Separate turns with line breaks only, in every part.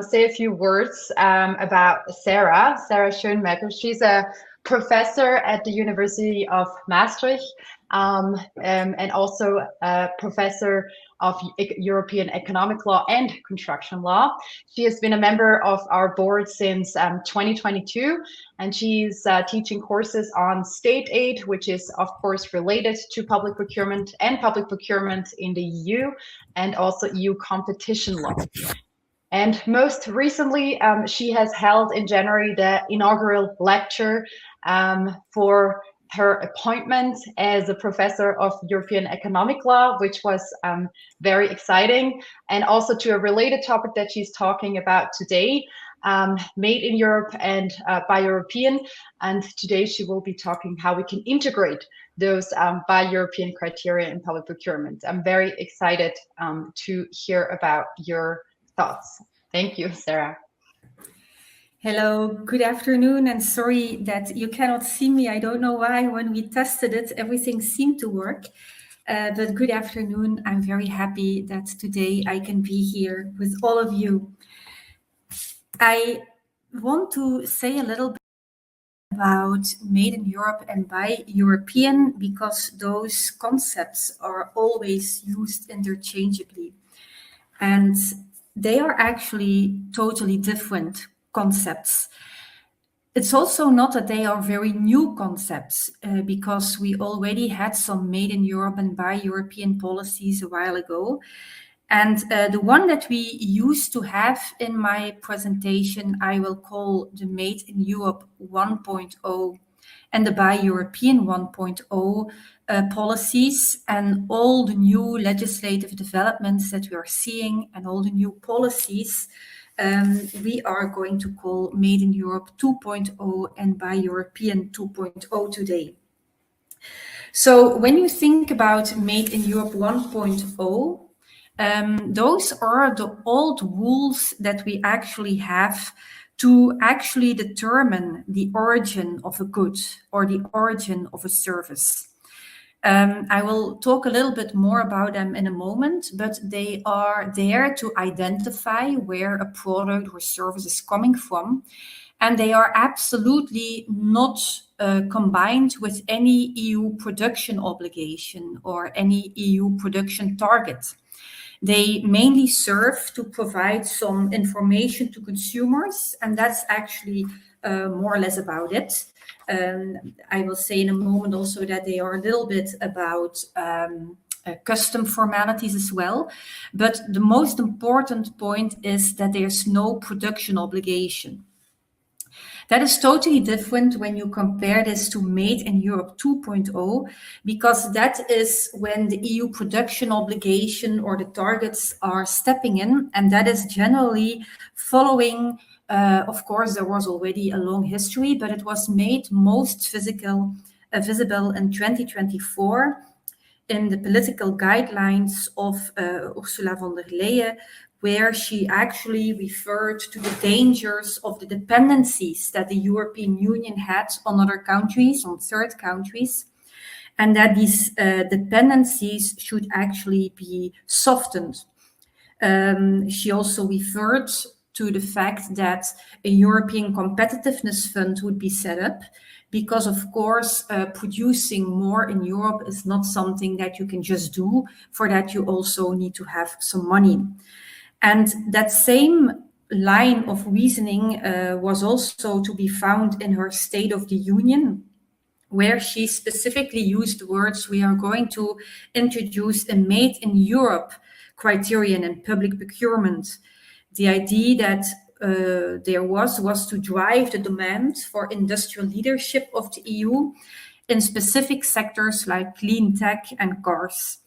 say a few words about Sarah Schoenmaekers. She's a professor at the University of Maastricht and also a professor of European economic law and construction law. She has been a member of our board since 2022, and she's teaching courses on state aid, which is of course related to public procurement and public procurement in the EU, and also EU competition law. And most recently, she has held in January the inaugural lecture for her appointment as a professor of European economic law, which was very exciting, and also to a related topic that she's talking about today, made in Europe and by European. And today she will be talking how we can integrate those by European criteria in public procurement. I'm very excited to hear about your thoughts. Thank you, Sarah.
Hello, good afternoon, and sorry that you cannot see me. I don't know why. When we tested it, everything seemed to work. But good afternoon. I'm very happy that today I can be here with all of you. I want to say a little bit about Made in Europe and by European, because those concepts are always used interchangeably. And they are actually totally different concepts. It's also not that they are very new concepts, because we already had some Made in Europe and by European policies a while ago. And the one that we used to have in my presentation, I will call the Made in Europe 1.0 and the by European 1.0 policies, and all the new legislative developments that we are seeing and all the new policies we are going to call Made in Europe 2.0 and by European 2.0 today. So when you think about Made in Europe 1.0, those are the old rules that we actually have to actually determine the origin of a good or the origin of a service. I will talk a little bit more about them in a moment, but they are there to identify where a product or service is coming from. And they are absolutely not combined with any EU production obligation or any EU production target. They mainly serve to provide some information to consumers, and that's actually more or less about it. I will say in a moment also that they are a little bit about custom formalities as well. But the most important point is that there's no production obligation. That is totally different when you compare this to Made in Europe 2.0, because that is when the EU production obligation or the targets are stepping in, and that is generally following, of course, there was already a long history, but it was made most visible in 2024 in the political guidelines of Ursula von der Leyen, where she actually referred to the dangers of the dependencies that the European Union had on other countries, on third countries, and that these dependencies should actually be softened. She also referred to the fact that a European competitiveness fund would be set up, because of course, producing more in Europe is not something that you can just do. For that, you also need to have some money. And that same line of reasoning was also to be found in her State of the Union, where she specifically used the words, we are going to introduce a Made in Europe criterion in public procurement. The idea that there was to drive the demand for industrial leadership of the EU in specific sectors like clean tech and cars.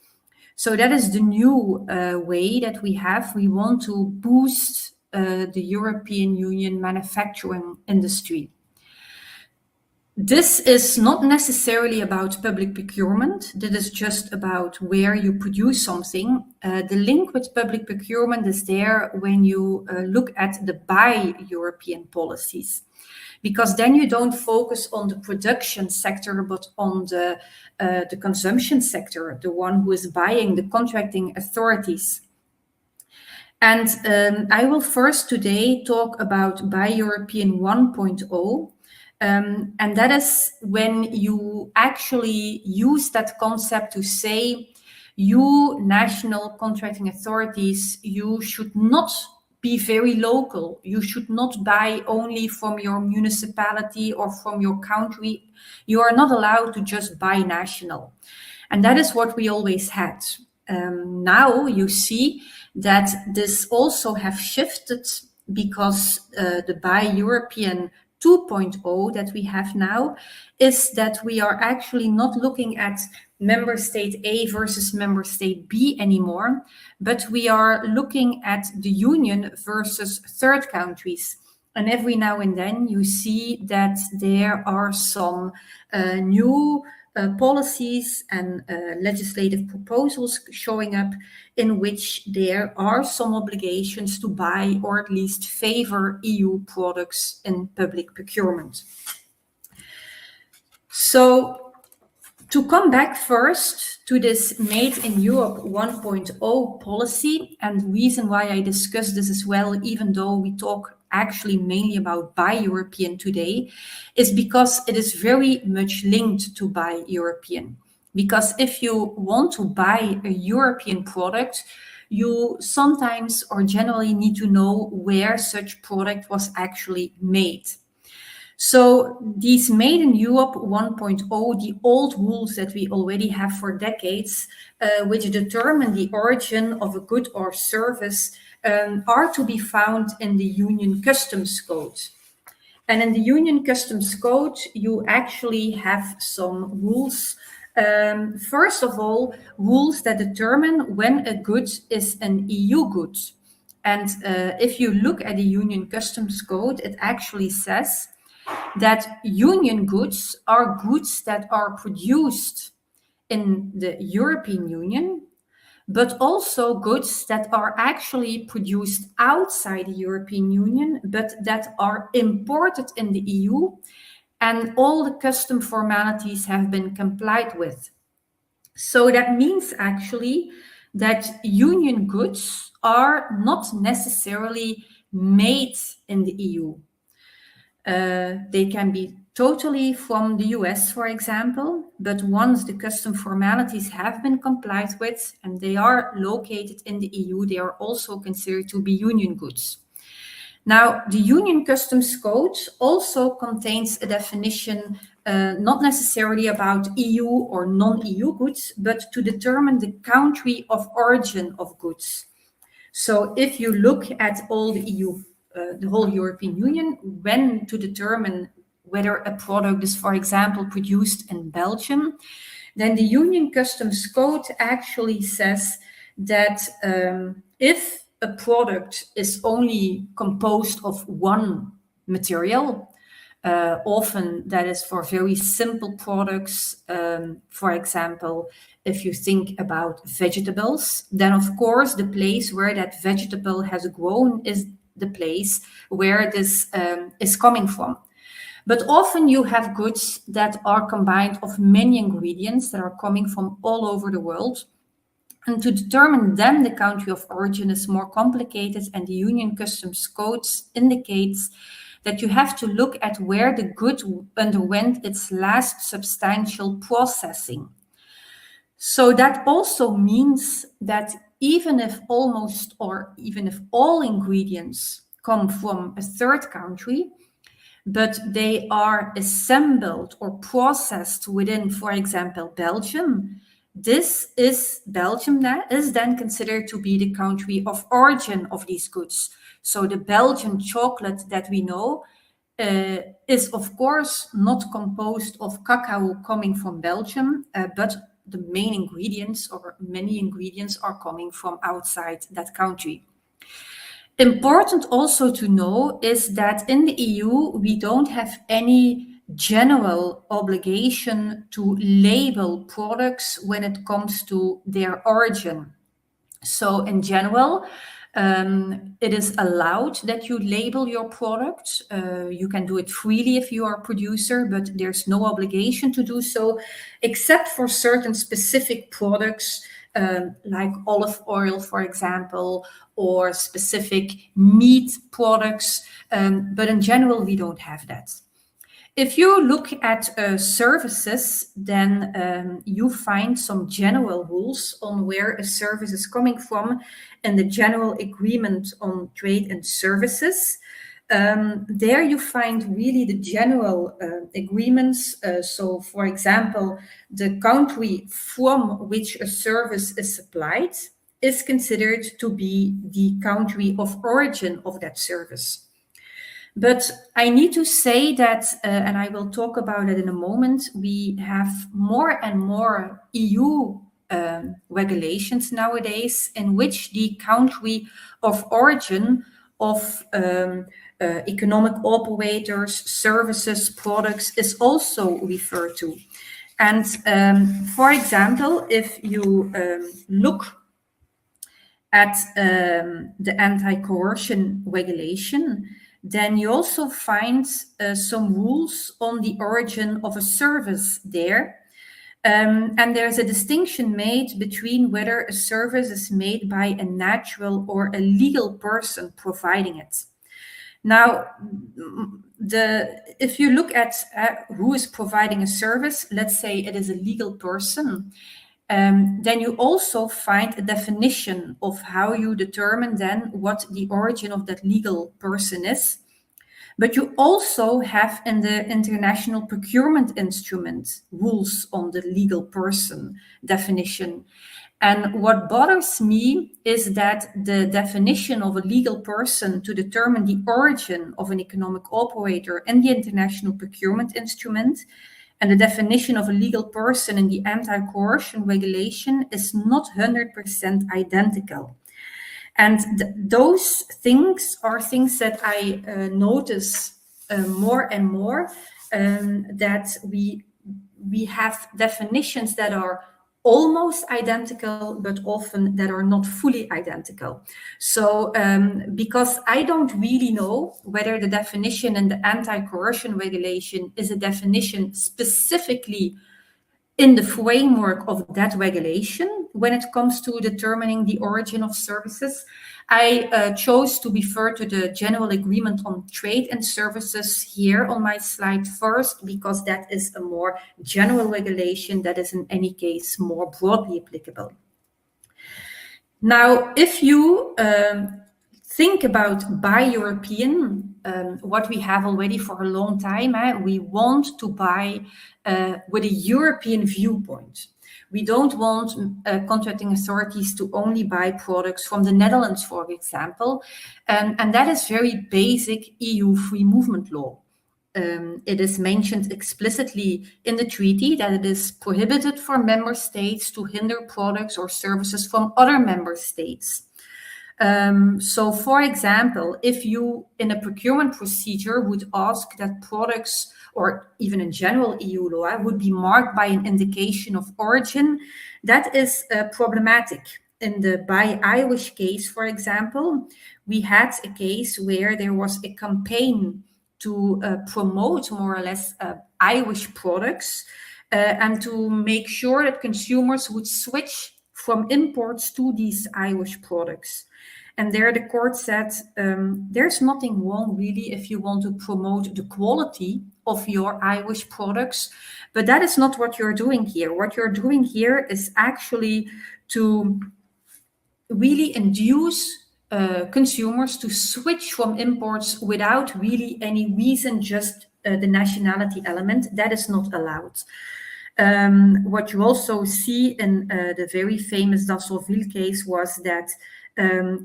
So that is the new way that we have. We want to boost the European Union manufacturing industry. This is not necessarily about public procurement. This is just about where you produce something. The link with public procurement is there when you look at the buy European policies, because then you don't focus on the production sector, but on the consumption sector, the one who is buying, the contracting authorities. And I will first today talk about Buy European 1.0. And that is when you actually use that concept to say, you national contracting authorities, you should not be very local. You should not buy only from your municipality or from your country. You are not allowed to just buy national. And that is what we always had. Now you see that this also have shifted because the Buy European 2.0 that we have now is that we are actually not looking at member state A versus member state B anymore, but we are looking at the union versus third countries. And every now and then you see that there are some new policies and legislative proposals showing up in which there are some obligations to buy or at least favor EU products in public procurement. So to come back first to this Made in Europe 1.0 policy, and the reason why I discuss this as well, even though we talk actually mainly about Buy European today, is because it is very much linked to Buy European. Because if you want to buy a European product, you sometimes or generally need to know where such product was actually made. So these Made in Europe 1.0, the old rules that we already have for decades, which determine the origin of a good or service, are to be found in the Union Customs Code. And in the Union Customs Code, you actually have some rules. First of all, rules that determine when a good is an EU good. And if you look at the Union Customs Code, it actually says that union goods are goods that are produced in the European Union, but also goods that are actually produced outside the European Union, but that are imported in the EU, and all the custom formalities have been complied with. So that means actually that union goods are not necessarily made in the EU. They can be totally from the US, for example, but once the custom formalities have been complied with and they are located in the EU, they are also considered to be union goods. Now, the Union Customs Code also contains a definition, not necessarily about EU or non-EU goods, but to determine the country of origin of goods. So if you look at all the EU, the whole European Union, when to determine whether a product is, for example, produced in Belgium, then the Union Customs Code actually says that if a product is only composed of one material, often that is for very simple products. For example, if you think about vegetables, then of course the place where that vegetable has grown is the place where this is coming from. But often you have goods that are combined of many ingredients that are coming from all over the world. And to determine then the country of origin is more complicated, and the Union Customs Code indicates that you have to look at where the good underwent its last substantial processing. So that also means that even if almost or even if all ingredients come from a third country, but they are assembled or processed within, for example, Belgium, this is Belgium that is then considered to be the country of origin of these goods. So the Belgian chocolate that we know is of course not composed of cacao coming from Belgium, but the main ingredients or many ingredients are coming from outside that country. Important also to know is that in the EU, we don't have any general obligation to label products when it comes to their origin. So in general, It is allowed that you label your product. You can do it freely if you are a producer, but there's no obligation to do so, except for certain specific products, like olive oil, for example, or specific meat products. But in general, we don't have that. If you look at services, then you find some general rules on where a service is coming from in the General Agreement on Trade and Services. There you find really the general agreements. So, for example, the country from which a service is supplied is considered to be the country of origin of that service. But I need to say that, and I will talk about it in a moment, we have more and more EU regulations nowadays in which the country of origin of economic operators, services, products is also referred to. And for example, if you look at the anti-coercion regulation, then you also find some rules on the origin of a service there. And there's a distinction made between whether a service is made by a natural or a legal person providing it. Now, if you look at who is providing a service, let's say it is a legal person, then you also find a definition of how you determine then what the origin of that legal person is. But you also have in the International Procurement Instrument rules on the legal person definition. And what bothers me is that the definition of a legal person to determine the origin of an economic operator in the International Procurement Instrument and the definition of a legal person in the anti-coercion regulation is not 100% identical. And those things are things that I notice more and more, that we have definitions that are almost identical, but often that are not fully identical. So because I don't really know whether the definition in the anti-coercion regulation is a definition specifically in the framework of that regulation when it comes to determining the origin of services, I chose to refer to the General Agreement on Trade and Services here on my slide first, because that is a more general regulation that is in any case more broadly applicable. Now, if you think about buy European, what we have already for a long time, we want to buy with a European viewpoint. We don't want contracting authorities to only buy products from the Netherlands, for example, and that is very basic EU free movement law. It is mentioned explicitly in the treaty that it is prohibited for member states to hinder products or services from other member states. So, for example, if you in a procurement procedure would ask that products, or even in general EU law, would be marked by an indication of origin, that is problematic. In the Buy Irish case, for example, we had a case where there was a campaign to promote more or less Irish products and to make sure that consumers would switch from imports to these Irish products. And there the court said, there's nothing wrong really if you want to promote the quality of your Irish products, but that is not what you're doing here. What you're doing here is actually to really induce consumers to switch from imports without really any reason, just the nationality element. That is not allowed. What you also see in the very famous Dassaultville case was that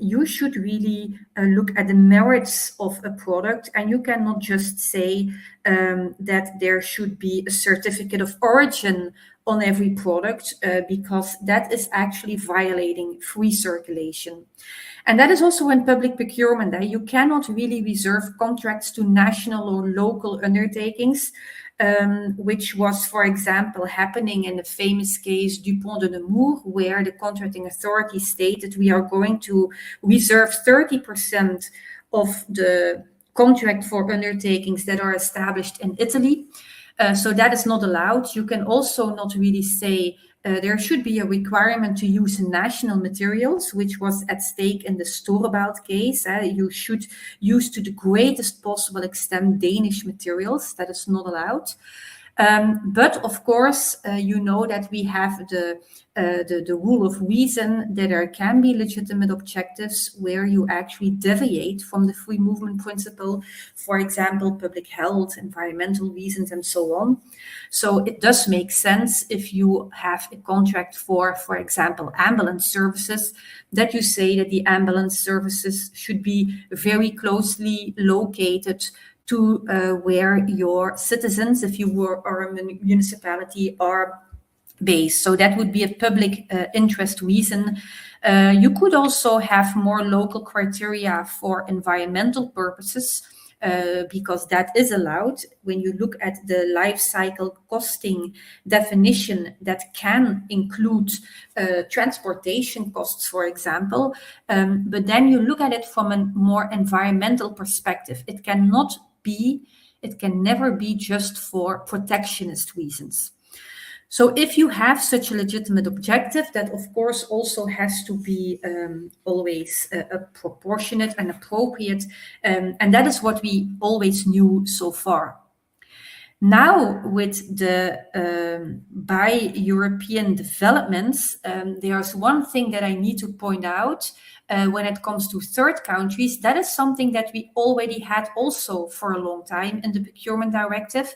you should really look at the merits of a product, and you cannot just say that there should be a certificate of origin on every product, because that is actually violating free circulation. And that is also in public procurement. You cannot really reserve contracts to national or local undertakings. which was, for example, happening in the famous case Dupont de Nemours, where the contracting authority stated we are going to reserve 30% of the contract for undertakings that are established in Italy. So that is not allowed. You can also not really say there should be a requirement to use national materials, which was at stake in the Storebelt case. You should use to the greatest possible extent Danish materials. That is not allowed. But of course, you know that we have the rule of reason that there can be legitimate objectives where you actually deviate from the free movement principle, for example, public health, environmental reasons, and so on. So it does make sense if you have a contract for example, ambulance services, that you say that the ambulance services should be very closely located to where your citizens, if you are a municipality, are based. So that would be a public interest reason. You could also have more local criteria for environmental purposes, because that is allowed. When you look at the life cycle costing definition, that can include transportation costs, for example. But then you look at it from a more environmental perspective. It can never be just for protectionist reasons. So if you have such a legitimate objective, that of course also has to be always proportionate and appropriate. And that is what we always knew so far. Now, with the bi-European developments, there's one thing that I need to point out when it comes to third countries. That is something that we already had also for a long time in the procurement directive,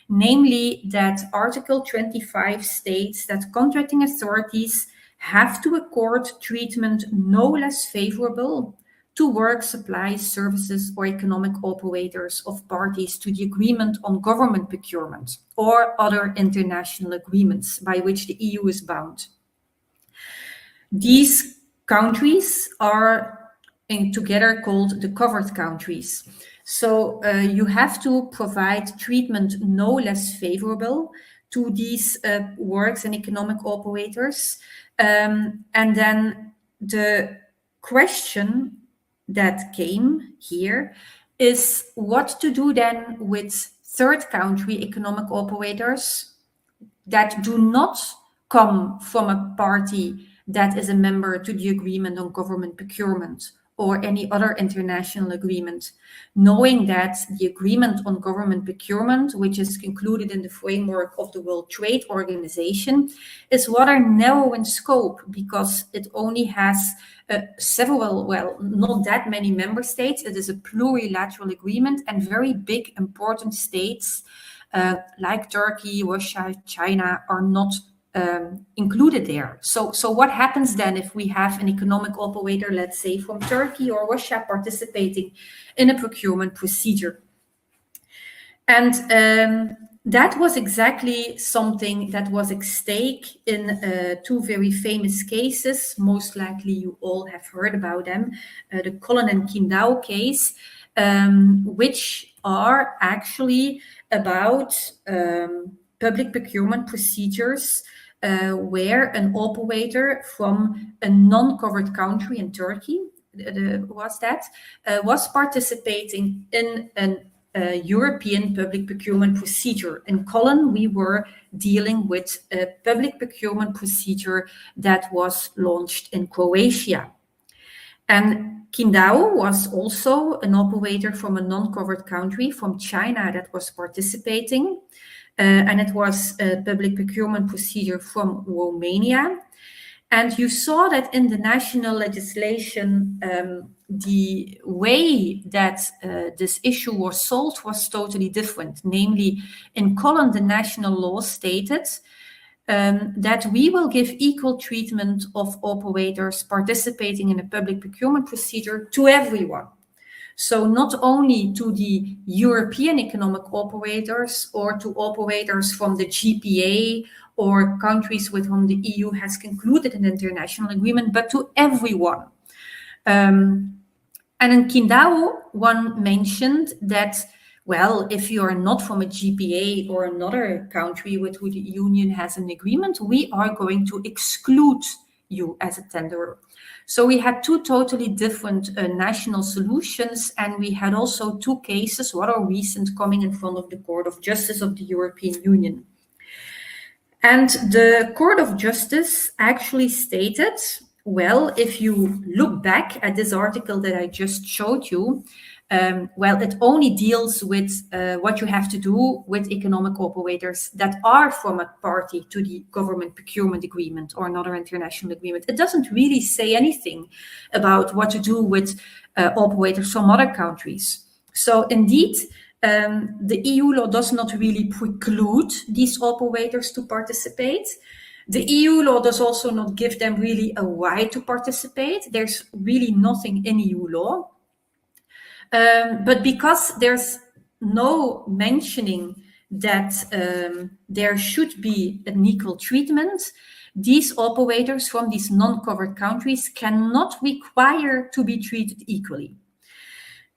namely that Article 25 states that contracting authorities have to accord treatment no less favorable to work, supplies, services, or economic operators of parties to the agreement on government procurement or other international agreements by which the EU is bound. These countries are together called the covered countries. So you have to provide treatment no less favorable to these works and economic operators. And then the question that came here is what to do then with third country economic operators that do not come from a party that is a member to the agreement on government procurement or any other international agreement, knowing that the agreement on government procurement, which is concluded in the framework of the World Trade Organization, is rather narrow in scope because it only has not that many member states. It is a plurilateral agreement, and very big, important states like Turkey, Russia, China are not included there. So what happens then if we have an economic operator, let's say from Turkey or Russia, participating in a procurement procedure? And that was exactly something that was at stake in two very famous cases. Most likely you all have heard about them, the Cullen and Kindau case, which are actually about public procurement procedures where an operator from a non-covered country, in Turkey was participating in a European public procurement procedure. In Cullen, we were dealing with a public procurement procedure that was launched in Croatia. And Kindau was also an operator from a non-covered country, from China, that was participating. And it was a public procurement procedure from Romania. And you saw that in the national legislation, the way that this issue was solved was totally different. Namely, in Cullen, the national law stated that we will give equal treatment of operators participating in a public procurement procedure to everyone. So not only to the European economic operators or to operators from the GPA or countries with whom the EU has concluded an international agreement, but to everyone. And in Kindau, one mentioned that well, if you are not from a GPA or another country with who the union has an agreement, we are going to exclude you as a tenderer. So we had two totally different national solutions, and we had also two cases, what are recent, coming in front of the Court of Justice of the European Union. And the Court of Justice actually stated, well, if you look back at this article that I just showed you, well, it only deals with what you have to do with economic operators that are from a party to the government procurement agreement or another international agreement. It doesn't really say anything about what to do with operators from other countries. So indeed, the EU law does not really preclude these operators to participate. The EU law does also not give them really a right to participate. There's really nothing in EU law. But because there's no mentioning that there should be an equal treatment, these operators from these non-covered countries cannot require to be treated equally.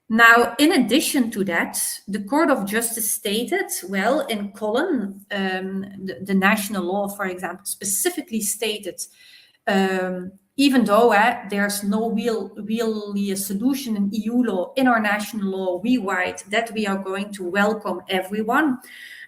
Now, in addition to that, the Court of Justice stated, well, in Colin, the national law, for example, specifically stated, even though there's no really a solution in EU law, in our national law, we write that we are going to welcome everyone.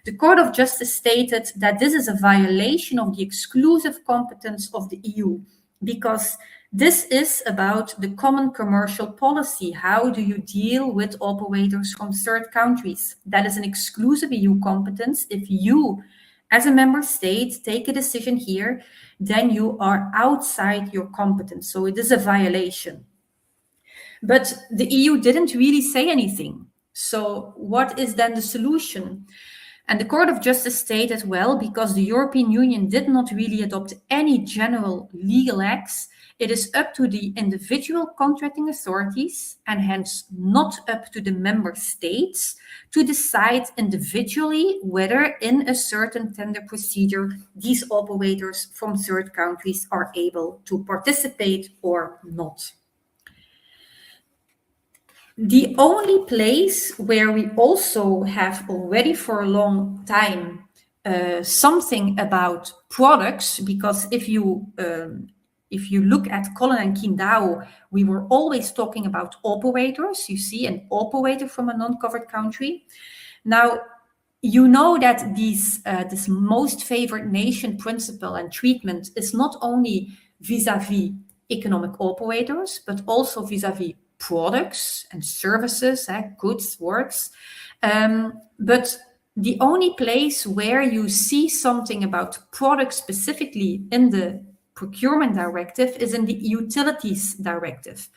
The Court of Justice stated that this is a violation of the exclusive competence of the EU, because this is about the common commercial policy. How do you deal with operators from third countries? That is an exclusive EU competence. If you, as a member state, take a decision here, then you are outside your competence. So it is a violation. But the EU didn't really say anything. So what is then the solution? And the Court of Justice stated, well, because the European Union did not really adopt any general legal acts, it is up to the individual contracting authorities, and hence not up to the member states, to decide individually whether in a certain tender procedure these operators from third countries are able to participate or not. The only place where we also have already for a long time something about products, because if you look at Colin and Qingdao, we were always talking about operators. You see, an operator from a non-covered country. Now, you know that this most favored nation principle and treatment is not only vis-à-vis economic operators, but also vis-à-vis products and services, goods, works. But the only place where you see something about products specifically in the procurement directive is in the utilities directive,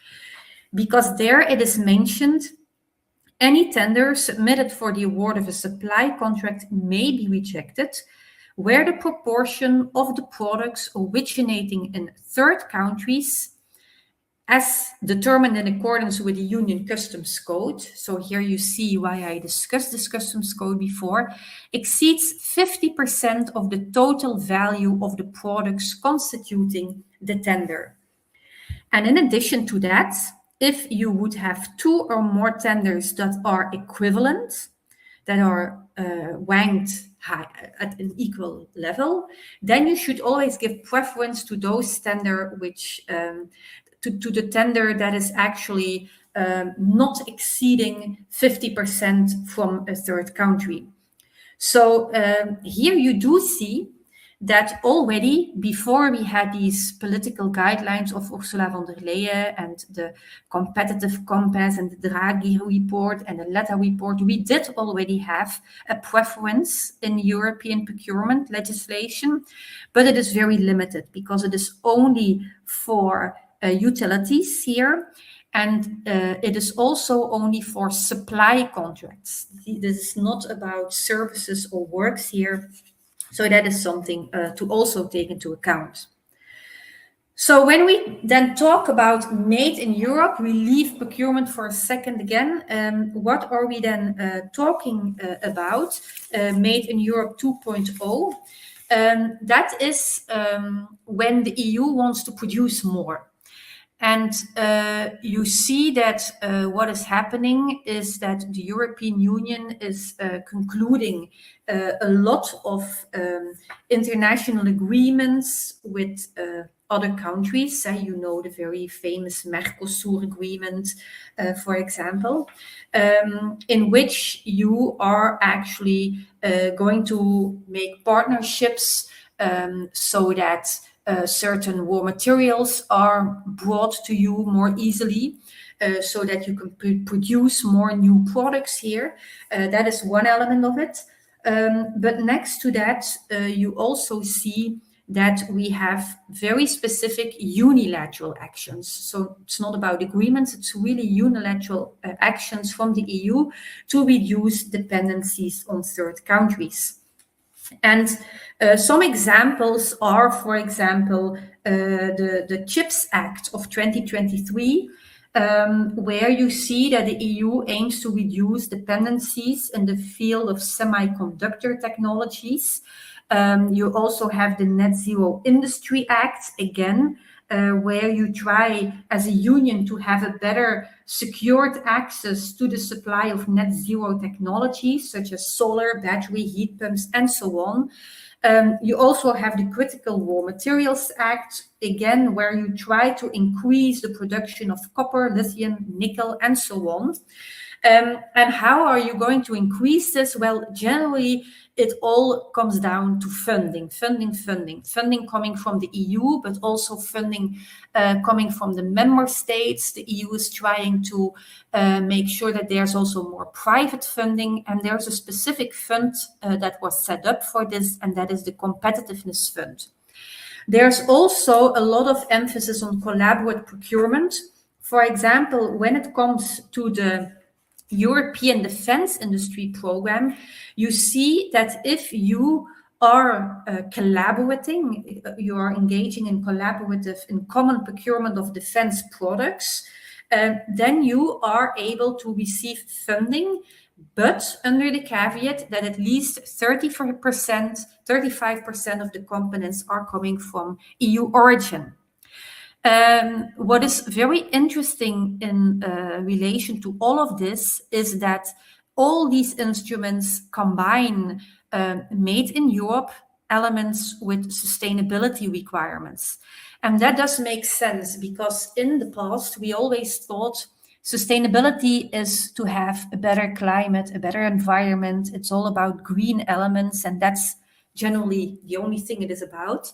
because there it is mentioned any tender submitted for the award of a supply contract may be rejected where the proportion of the products originating in third countries, as determined in accordance with the Union Customs Code, so here you see why I discussed this Customs Code before, exceeds 50% of the total value of the products constituting the tender. And in addition to that, if you would have two or more tenders that are equivalent, that are ranked high, at an equal level, then you should always give preference to those tender which to the tender that is actually not exceeding 50% from a third country. So here you do see that already before we had these political guidelines of Ursula von der Leyen and the competitive compass and the Draghi report and the Letta report, we did already have a preference in European procurement legislation, but it is very limited because it is only for utilities here, and it is also only for supply contracts. This is not about services or works here. So that is something to also take into account. So when we then talk about made in Europe, we leave procurement for a second again. What are we then talking about? Made in Europe 2.0. That is when the EU wants to produce more. And you see that what is happening is that the European Union is concluding a lot of international agreements with other countries. You know, the very famous Mercosur agreement, for example, in which you are actually going to make partnerships so that certain raw materials are brought to you more easily, so that you can produce more new products here. That is one element of it. But next to that, you also see that we have very specific unilateral actions. So it's not about agreements, it's really unilateral actions from the EU to reduce dependencies on third countries. And some examples are, for example, the CHIPS Act of 2023, where you see that the EU aims to reduce dependencies in the field of semiconductor technologies. You also have the Net Zero Industry Act, again, where you try as a union to have a better secured access to the supply of net zero technologies, such as solar, battery, heat pumps, and so on. You also have the Critical Raw Materials Act, again, where you try to increase the production of copper, lithium, nickel, and so on. And how are you going to increase this? Well, generally, it all comes down to funding coming from the EU, but also funding coming from the member states. The EU is trying to make sure that there's also more private funding, and there's a specific fund that was set up for this, and that is the Competitiveness Fund. There's also a lot of emphasis on collaborative procurement. For example, when it comes to the European Defense Industry Program, you see that if you are collaborating, you are engaging in common procurement of defense products, then you are able to receive funding, but under the caveat that at least 35% of the components are coming from EU origin. What is very interesting in relation to all of this is that all these instruments combine made in Europe elements with sustainability requirements. And that does make sense, because in the past, we always thought sustainability is to have a better climate, a better environment. It's all about green elements, and that's generally the only thing it is about.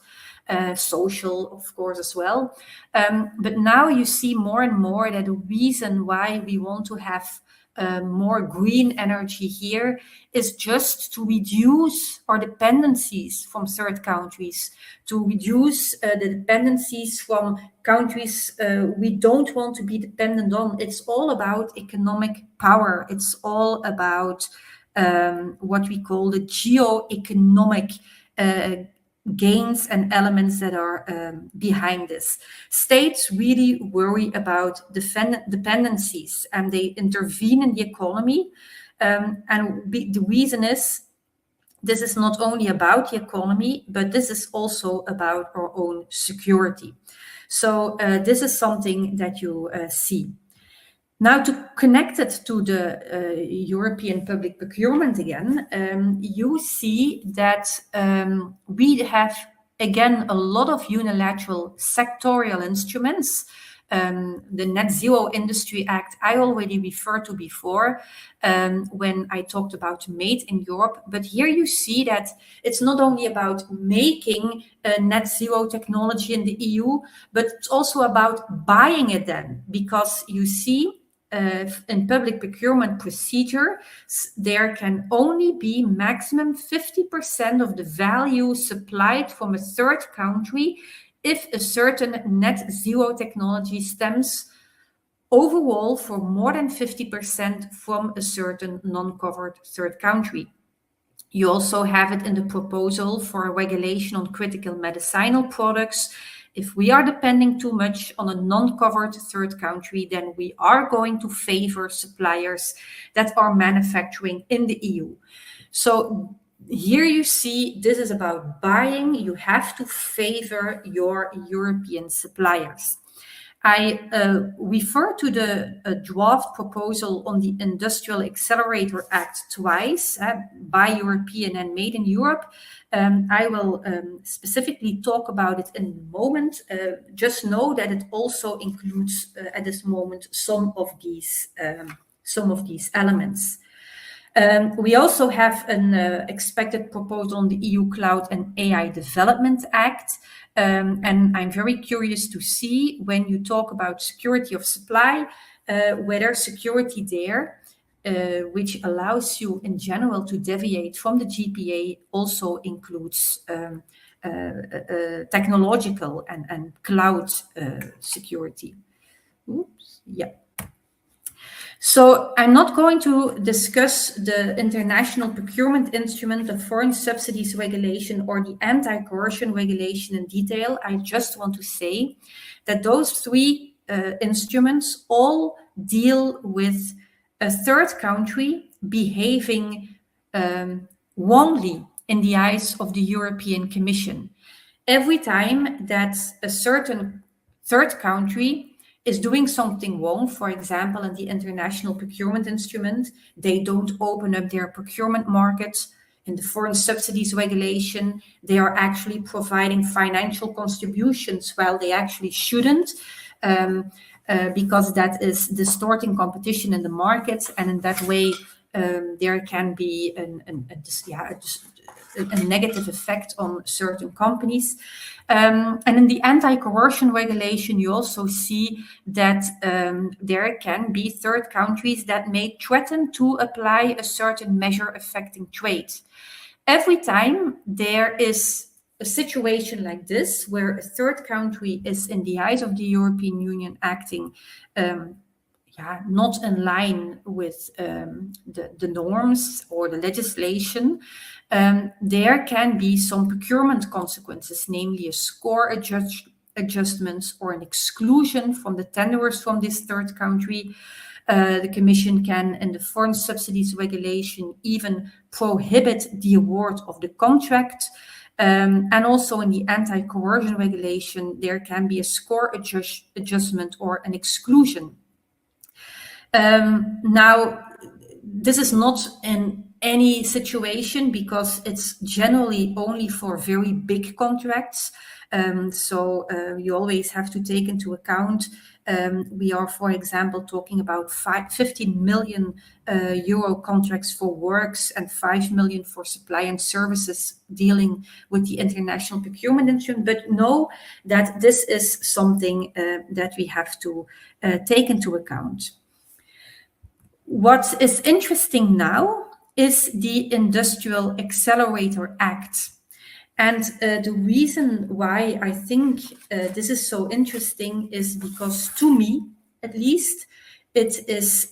Social, of course, as well. But now you see more and more that the reason why we want to have more green energy here is just to reduce our dependencies from third countries, to reduce the dependencies from countries we don't want to be dependent on. It's all about economic power. It's all about what we call the geo-economic gains and elements that are behind this. States really worry about dependencies, and they intervene in the economy. The reason is, this is not only about the economy, but this is also about our own security. So this is something that you see. Now, to connect it to the European public procurement again, you see that we have, again, a lot of unilateral sectorial instruments. The Net Zero Industry Act I already referred to before when I talked about Made in Europe. But here you see that it's not only about making net zero technology in the EU, but it's also about buying it then, because you see in public procurement procedure, there can only be maximum 50% of the value supplied from a third country if a certain net zero technology stems overall for more than 50% from a certain non-covered third country. You also have it in the proposal for a regulation on critical medicinal products. If we are depending too much on a non-covered third country, then we are going to favor suppliers that are manufacturing in the EU. So here you see, this is about buying. You have to favor your European suppliers. I refer to the draft proposal on the Industrial Accelerator Act twice, Buy European and Made in Europe. I will specifically talk about it in a moment. Just know that it also includes at this moment some of these elements. We also have an expected proposal on the EU Cloud and AI Development Act. And I'm very curious to see, when you talk about security of supply, whether security there, which allows you in general to deviate from the GPA, also includes technological and cloud security. Oops, yeah. So I'm not going to discuss the international procurement instrument, the foreign subsidies regulation, or the anti-coercion regulation in detail. I just want to say that those three instruments all deal with a third country behaving wrongly in the eyes of the European Commission. Every time that a certain third country is doing something wrong, for example, in the international procurement instrument, they don't open up their procurement markets. In the foreign subsidies regulation, they are actually providing financial contributions while they actually shouldn't, because that is distorting competition in the market, and in that way there can be a negative effect on certain companies. And in the anti-coercion regulation, you also see that there can be third countries that may threaten to apply a certain measure affecting trade. Every time there is a situation like this, where a third country is in the eyes of the European Union acting not in line with the norms or the legislation, there can be some procurement consequences, namely a score adjustment or an exclusion from the tenderers from this third country. The Commission can, in the foreign subsidies regulation, even prohibit the award of the contract. And also in the anti-coercion regulation, there can be a score adjustment or an exclusion. Now, this is not in any situation, because it's generally only for very big contracts. So you always have to take into account, we are, for example, talking about 15 million euro contracts for works and 5 million for supply and services dealing with the international procurement instrument. But know that this is something that we have to take into account. What is interesting now is the Industrial Accelerator Act. And the reason why I think this is so interesting is because, to me, at least, it is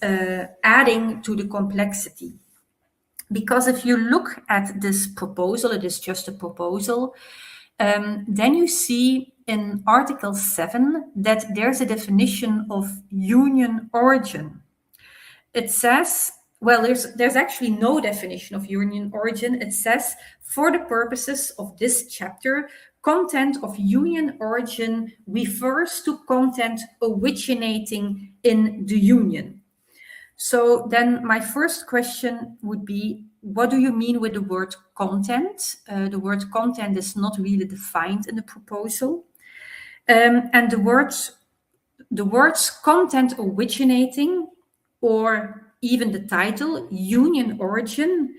adding to the complexity. Because if you look at this proposal, it is just a proposal, then you see in Article 7 that there's a definition of union origin. It says, well, there's actually no definition of union origin. It says, for the purposes of this chapter, content of union origin refers to content originating in the union. So then my first question would be, what do you mean with the word content? The word content is not really defined in the proposal. And the words content originating, or even the title, union origin,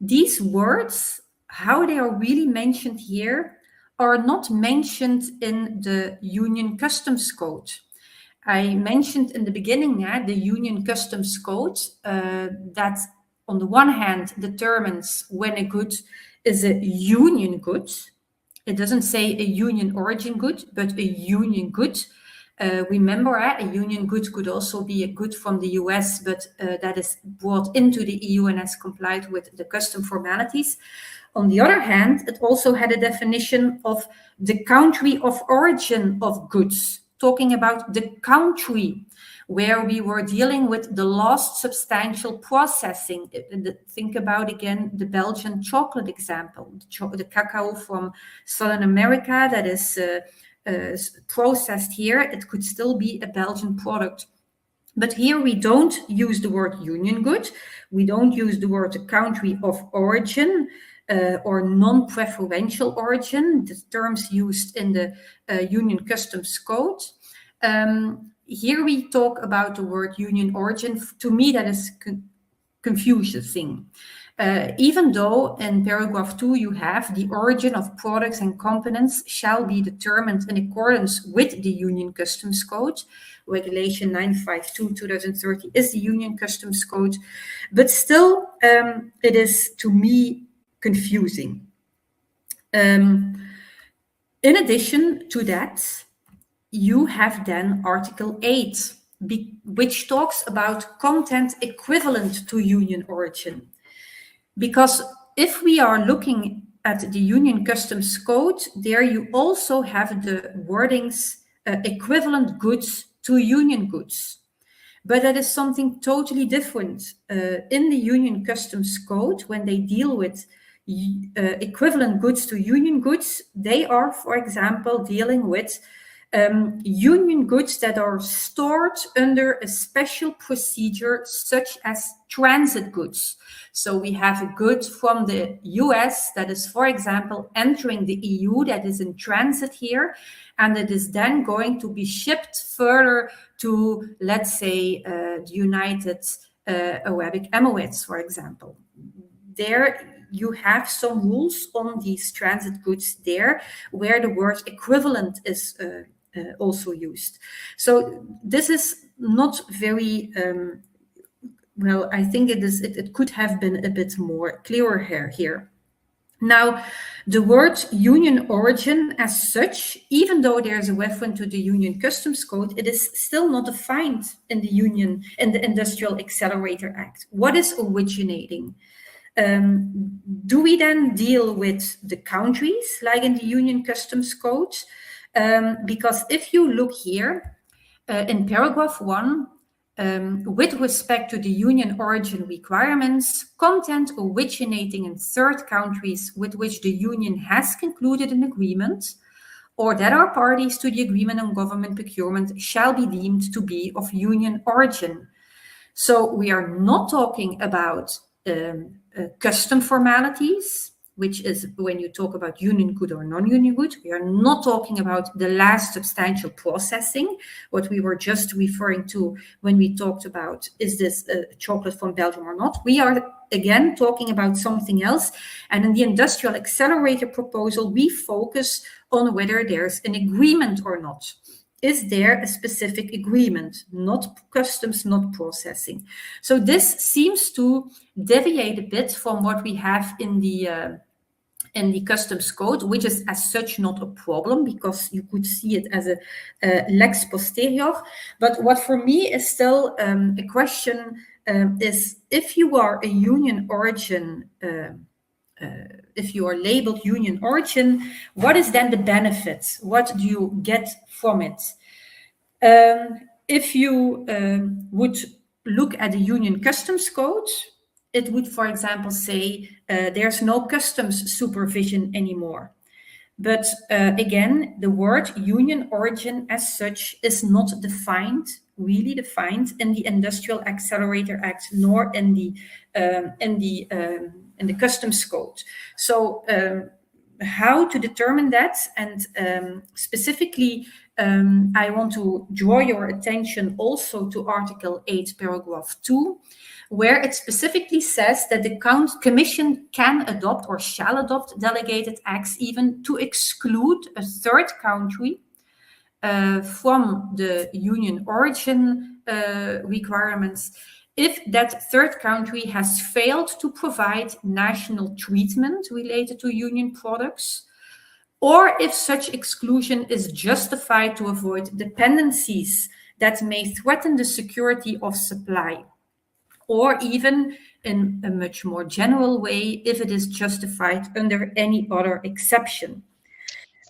these words, how they are really mentioned here, are not mentioned in the Union Customs Code. I mentioned in the beginning the Union Customs Code that on the one hand determines when a good is a union good. It doesn't say a union origin good, but a union good. Remember, a union good could also be a good from the US, but that is brought into the EU and has complied with the custom formalities. On the other hand, it also had a definition of the country of origin of goods, talking about the country where we were dealing with the last substantial processing. Think about, again, the Belgian chocolate example, the cacao from Southern America that is processed here, it could still be a Belgian product. But here we don't use the word union good. We don't use the word country of origin or non-preferential origin, the terms used in the Union Customs Code. Here we talk about the word union origin. To me, that is confusing. Even though in paragraph 2 you have the origin of products and components shall be determined in accordance with the Union Customs Code. Regulation 952/2030 is the Union Customs Code, but still it is, to me, confusing. In addition to that, you have then Article 8, which talks about content equivalent to union origin. Because if we are looking at the Union Customs Code, there you also have the wordings equivalent goods to union goods. But that is something totally different. In the Union Customs Code, when they deal with equivalent goods to union goods, they are, for example, dealing with union goods that are stored under a special procedure, such as transit goods. So we have a good from the US that is, for example, entering the EU, that is in transit here, and it is then going to be shipped further to, let's say, the United Arab Emirates, for example. There you have some rules on these transit goods there, where the word equivalent is also used. So this is not very well. I think it could have been a bit more clearer here. Now, the word union origin as such, even though there's a reference to the Union Customs Code, it is still not defined in the Industrial Accelerator Act. What is originating? Do we then deal with the countries like in the Union Customs Code? Because if you look here in paragraph 1, with respect to the union origin requirements, content originating in third countries with which the union has concluded an agreement or that are parties to the agreement on government procurement shall be deemed to be of union origin. So we are not talking about custom formalities, which is when you talk about union good or non-union good. We are not talking about the last substantial processing, what we were just referring to when we talked about, is this chocolate from Belgium or not? We are, again, talking about something else. And in the Industrial Accelerator proposal, we focus on whether there's an agreement or not. Is there a specific agreement? Not customs, not processing. So this seems to deviate a bit from what we have in the Customs Code, which is as such not a problem because you could see it as a lex posterior. But what for me is still a question is, if you are a union origin, if you are labeled union origin, what is then the benefit? What do you get from it? If you would look at the Union Customs Code, it would, for example, say there's no customs supervision anymore. But again, the word union origin as such is not really defined in the Industrial Accelerator Act, nor in the Customs Code. So how to determine that? And specifically, I want to draw your attention also to Article 8, paragraph 2, where it specifically says that the Commission can adopt or shall adopt delegated acts even to exclude a third country from the union origin requirements if that third country has failed to provide national treatment related to union products, or if such exclusion is justified to avoid dependencies that may threaten the security of supply, or even in a much more general way, if it is justified under any other exception.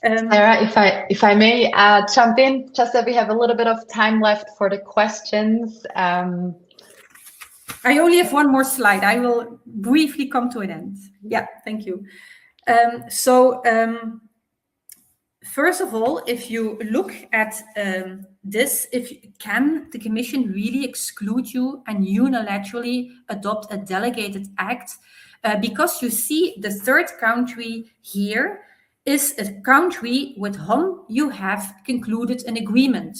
Sarah, if I may jump in, just that we have a little bit of time left for the questions.
I only have one more slide. I will briefly come to an end. Yeah, thank you. First of all, if you look at this, can the Commission really exclude you and unilaterally adopt a delegated act? Because you see the third country here is a country with whom you have concluded an agreement.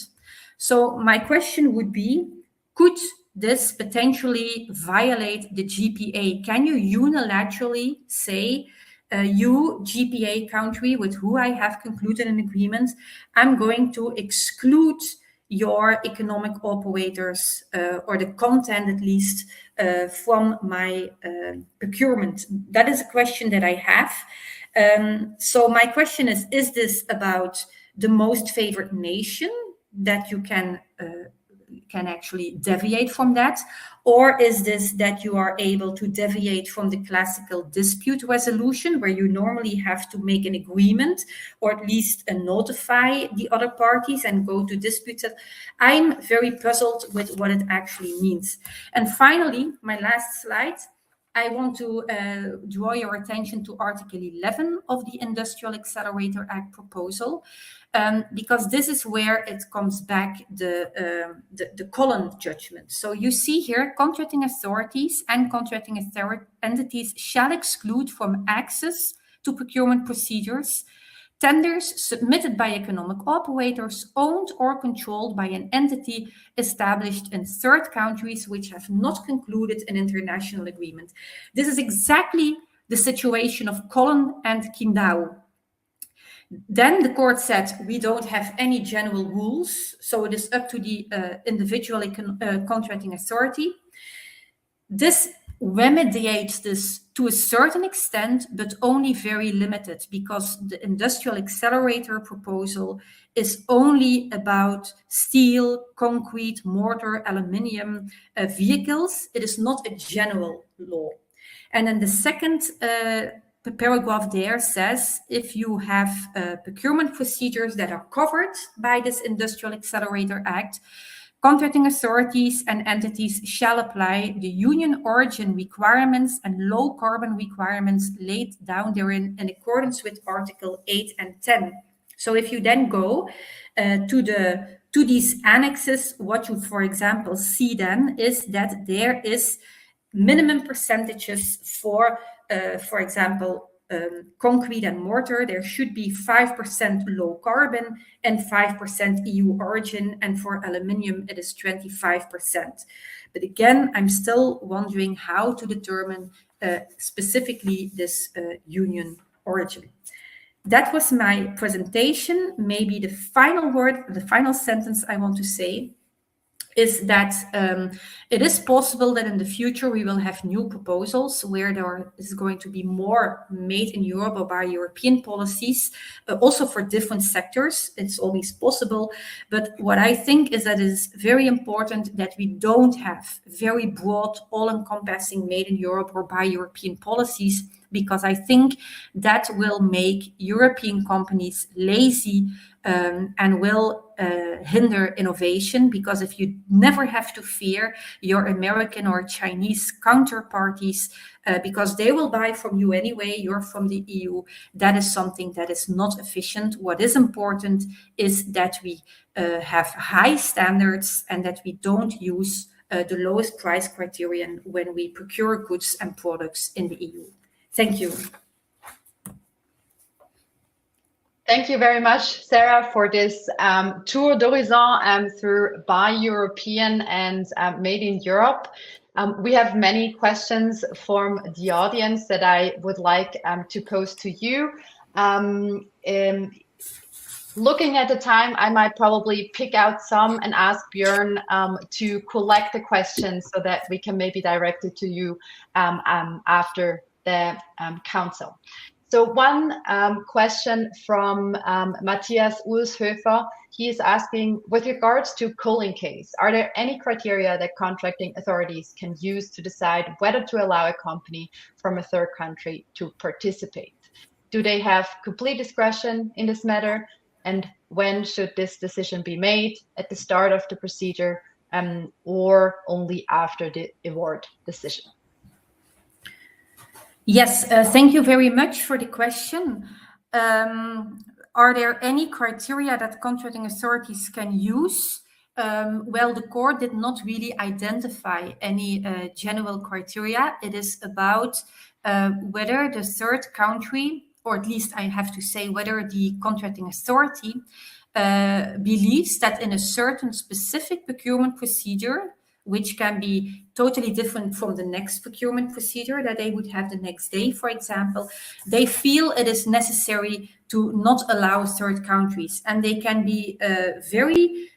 So my question would be, could this potentially violate the GPA? Can you unilaterally say, you GPA country with who I have concluded an agreement, I'm going to exclude your economic operators or the content at least from my procurement? That is a question that I have. So my question is this about the most favored nation that you can actually deviate from that? Or is this that you are able to deviate from the classical dispute resolution where you normally have to make an agreement or at least notify the other parties and go to dispute? I'm very puzzled with what it actually means. And finally, my last slide, I want to draw your attention to Article 11 of the Industrial Accelerator Act proposal, because this is where it comes back, the Collin judgment. So you see here, contracting authorities and contracting entities shall exclude from access to procurement procedures tenders submitted by economic operators owned or controlled by an entity established in third countries which have not concluded an international agreement. This is exactly the situation of Collin and Qingdao. Then the court said, we don't have any general rules, so it is up to the individual contracting authority. This remediates this to a certain extent, but only very limited, because the industrial accelerator proposal is only about steel, concrete, mortar, aluminium vehicles. It is not a general law. And then the second paragraph there says, if you have procurement procedures that are covered by this Industrial Accelerator Act, contracting authorities and entities shall apply the union origin requirements and low carbon requirements laid down therein in accordance with Article 8 and 10. So if you then go to these annexes, what you, for example, see then is that there is minimum percentages for example, concrete and mortar. There should be 5% low carbon and 5% EU origin, and for aluminium it is 25%. But again, I'm still wondering how to determine specifically this union origin. That was my presentation. Maybe the final word, the final sentence I want to say is that it is possible that in the future we will have new proposals where there is going to be more made in Europe or by European policies, also for different sectors. It's always possible. But what I think is that it is very important that we don't have very broad, all-encompassing made in Europe or by European policies, because I think that will make European companies lazy and will hinder innovation, because if you never have to fear your American or Chinese counterparties, because they will buy from you anyway, you're from the EU, that is something that is not efficient. What is important is that we have high standards and that we don't use the lowest price criterion when we procure goods and products in the EU. Thank you.
Thank you very much, Sarah, for this tour d'horizon through Buy European and Made in Europe. We have many questions from the audience that I would like to pose to you. Looking at the time, I might probably pick out some and ask Björn to collect the questions so that we can maybe direct it to you after the council. So one question from Matthias Ulshöfer. He is asking, with regards to Collin case, are there any criteria that contracting authorities can use to decide whether to allow a company from a third country to participate? Do they have complete discretion in this matter? And when should this decision be made? At the start of the procedure or only after the award decision?
Yes, thank you very much for the question. are there any criteria that contracting authorities can use? Well, the court did not really identify any general criteria. It is about whether the third country, or at least I have to say whether the contracting authority believes that in a certain specific procurement procedure, which can be totally different from the next procurement procedure that they would have the next day, for example, they feel it is necessary to not allow third countries. And they can be very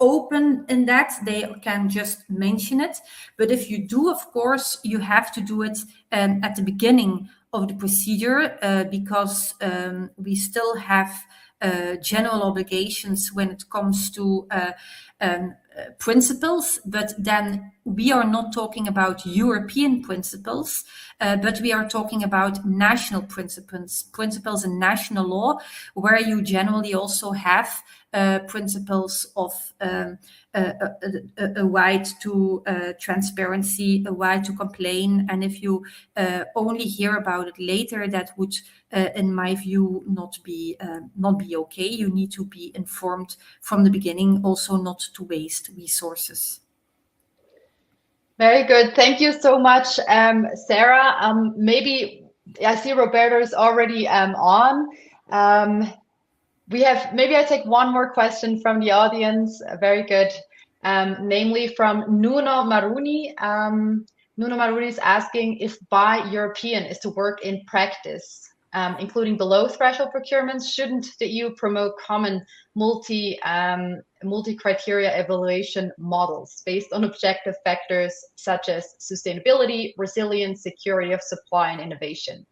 open in that. They can just mention it. But if you do, of course, you have to do it at the beginning of the procedure because we still have general obligations when it comes to principles, but then we are not talking about European principles, but we are talking about national principles in national law, where you generally also have principles of a right to transparency, a right to complain, and if you only hear about it later, that would, in my view, not be okay. You need to be informed from the beginning, also not to waste resources.
Very good. Thank you so much, Sarah. Maybe I see Roberto is already on. Maybe I take one more question from the audience. Very good. Namely from Nuno Maruni. Nuno Maruni is asking if buy European is to work in practice, including below threshold procurements. Shouldn't the EU promote common multi-criteria evaluation models based on objective factors such as sustainability, resilience, security of supply, and innovation?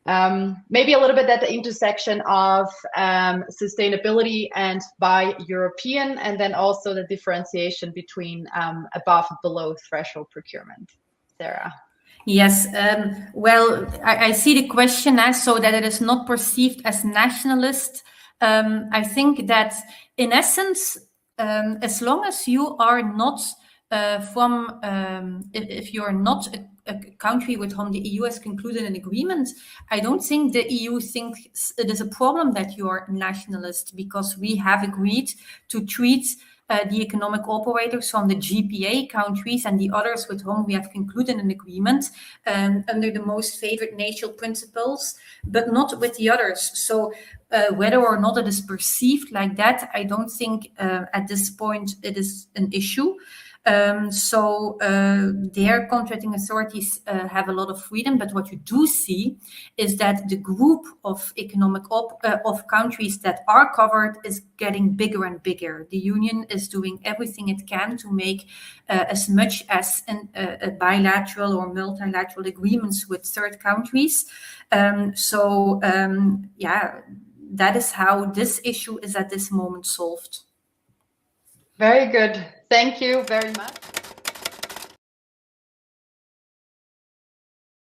Maybe a little bit at the intersection of sustainability and buy European, and then also the differentiation between above and below threshold procurement. Sarah.
Yes, well, I see the question as so that it is not perceived as nationalist. I think that in essence, as long as you are not if you are not a country with whom the EU has concluded an agreement, I don't think the EU thinks it is a problem that you are nationalist, because we have agreed to treat the economic operators from the GPA countries and the others with whom we have concluded an agreement under the most favored nation principles, but not with the others. So whether or not it is perceived like that, I don't think at this point it is an issue. Their contracting authorities have a lot of freedom, but what you do see is that the group of economic of countries that are covered is getting bigger and bigger. The Union is doing everything it can to make as much as bilateral or multilateral agreements with third countries. That is how this issue is at this moment solved.
Very good. Thank you very much.